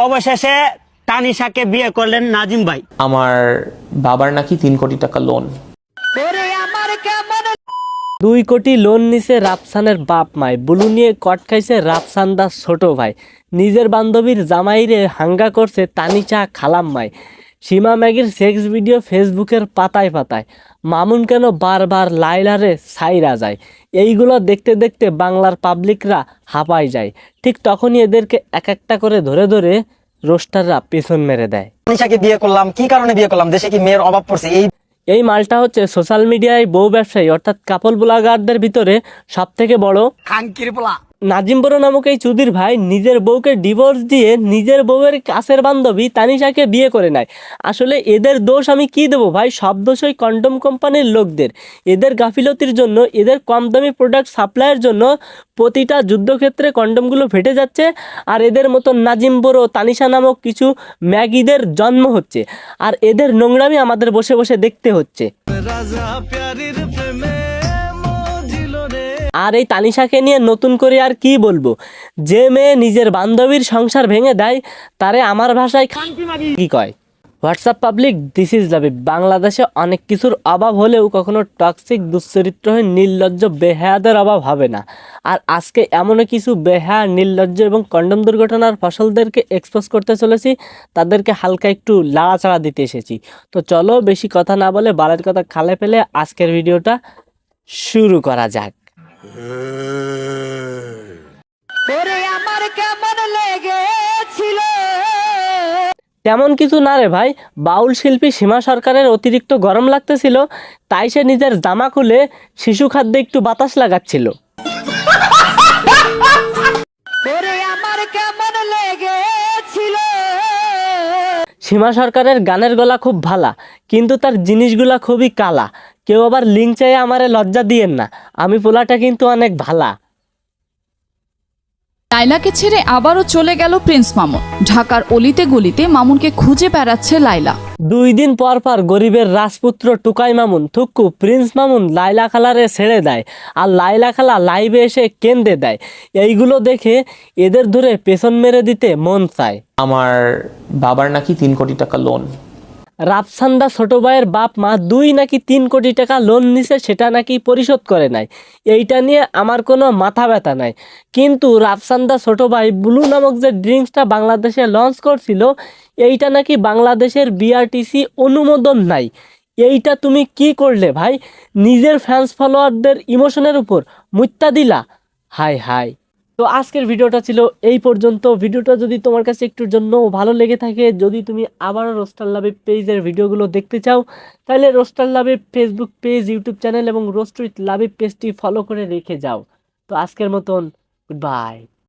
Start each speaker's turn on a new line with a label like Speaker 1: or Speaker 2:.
Speaker 1: অবশেষে তানিশাকে বিয়ে করলেন নাজিম ভাই।
Speaker 2: আমার বাবার নাকি 3 কোটি টাকা লোন।
Speaker 3: 2 কোটি লোন নিছে রাফসানের বাপ মাই, বুলু নিয়ে কট খাইছে রাফসান দাস ছোট ভাই, নিজের বান্ধবীর জামাইরে হাঙ্গা করছে তানিশা খালাম মাই, সীমা ম্যাগির সেক্স ভিডিও ফেসবুকের পাতায় পাতায়, মামুন কেন বারবার লাইলারে সাইরা যায়, এইগুলো দেখতে দেখতে বাংলার পাবলিকরা হাঁপায় যায়। ঠিক তখনই এদেরকে এক একটা করে ধরে ধরে রোস্টাররা পেছন মেরে দেয়।
Speaker 4: তানিশাকে বিয়ে করলাম, কি কারণে বিয়ে করলাম? দেশে কি মেয়ের অভাব পড়ছে?
Speaker 3: এই মালটা হচ্ছে সোশ্যাল মিডিয়ায় বউ ব্যবসায়ী অর্থাৎ কাপল ব্লগারদের ভিতরে সব থেকে বড়
Speaker 1: খানকির পোলা।
Speaker 3: নাজিম বড় নামক এই চুদির ভাই নিজের বউকে ডিভোর্স দিয়ে নিজের বউয়ের কাছের বান্ধবী তানিশাকে বিয়ে করে নেয়। আসলে এদের দোষ আমি কি দেবো ভাই? সব দোষ ওই কন্ডম কোম্পানির লোকদের। এদের গাফিলতির জন্য, এদের কম দামি প্রোডাক্ট সাপ্লাইয়ের জন্য প্রতিটা যুদ্ধক্ষেত্রে কন্ডমগুলো ফেটে যাচ্ছে, আর এদের মতো নাজিম বড় তানিশা নামক কিছু ম্যাগিদের জন্ম হচ্ছে, আর এদের নোংরামি আমাদের বসে বসে দেখতে হচ্ছে। আর এই তানিশাকে নিয়ে নতুন করে আর কি বলবো? যে মেয়ে নিজের বান্ধবীর সংসার ভেঙে দেয় তারে আমার ভাষায় কি কয়? WhatsApp public, this is love. বাংলাদেশে অনেক কিছুর অভাব হলেও কখনো টক্সিক দুশ্চরিত্রহীন নির্লজ্জ বেহায়াদের অভাব হবে না। আর আজকে এমনও কিছু বেহায়া, নির্লজ্জ এবং কন্ডম দুর্ঘটনার ফসলদেরকে এক্সপোজ করতে চলেছি, তাদেরকে হালকা একটু লাড়াচাড়া দিতে এসেছি। তো চলো বেশি কথা না বলে বালের কথা খালে ফেলে আজকের ভিডিওটা শুরু করা যাক। তেমন কিছু না রে ভাই, বাউল শিল্পী সীমা সরকারের অতিরিক্ত গরম লাগতেছিল, তাই সে নিজের জামা খুলে শিশু খাদ্যে একটু বাতাস লাগাচ্ছিল। সীমা সরকারের গানের গলা খুব ভালা, কিন্তু তার জিনিসগুলা খুবই কালা। কেউ আবার লিঙ্ক চাই আমারে লজ্জা দিয়েন না, আমি পোলাটা কিন্তু অনেক ভালা।
Speaker 5: লাইলাকে ছেড়ে আবারও চলে গেল প্রিন্স মামুন। ঢাকার অলিতে গলিতে মামুনকে খুঁজে বেড়াচ্ছে লাইলা।
Speaker 3: 2 দিন পর পর গরিবের রাজপুত্র টুকাই মামুন থুক্কু প্রিন্স মামুন লাইলা খালারে ছেড়ে দেয়, আর লাইলা খালা লাইভে এসে কেঁদে দেয়। এইগুলো দেখে এদের ধরে পেছন মেরে দিতে মন চায়।
Speaker 2: আমার বাবার নাকি 3 কোটি টাকা লোন।
Speaker 3: রাফসান্দা ছোট ভাইয়ের বাপ মা 2 নাকি 3 কোটি টাকা লোন নিছে, সেটা নাকি পরিশোধ করে নাই। এইটা নিয়ে আমার কোনো মাথা ব্যথা নাই, কিন্তু রাফসান্দা ছোট ভাই ব্লু নামক যে ড্রিঙ্কসটা বাংলাদেশে লঞ্চ করছিল, এইটা নাকি বাংলাদেশের বিআরটিসি অনুমোদন নাই। এইটা তুমি কি করলে ভাই? নিজের ফ্যান্স ফলোয়ারদের ইমোশনের উপর মুত্তা দিলা। High high. তো আজকের ভিডিওটা ছিল এই পর্যন্ত। ভিডিওটা যদি তোমার কাছে একটুর জন্য ভালো লেগে থাকে, যদি তুমি আবারও রোস্টার লাভের পেজের ভিডিওগুলো দেখতে চাও, তাহলে রোস্টার লাভের ফেসবুক পেজ, ইউটিউব চ্যানেল এবং রোস্ট উইথ লাভের পেজটি ফলো করে রেখে যাও। তো আজকের মতন গুড বাই।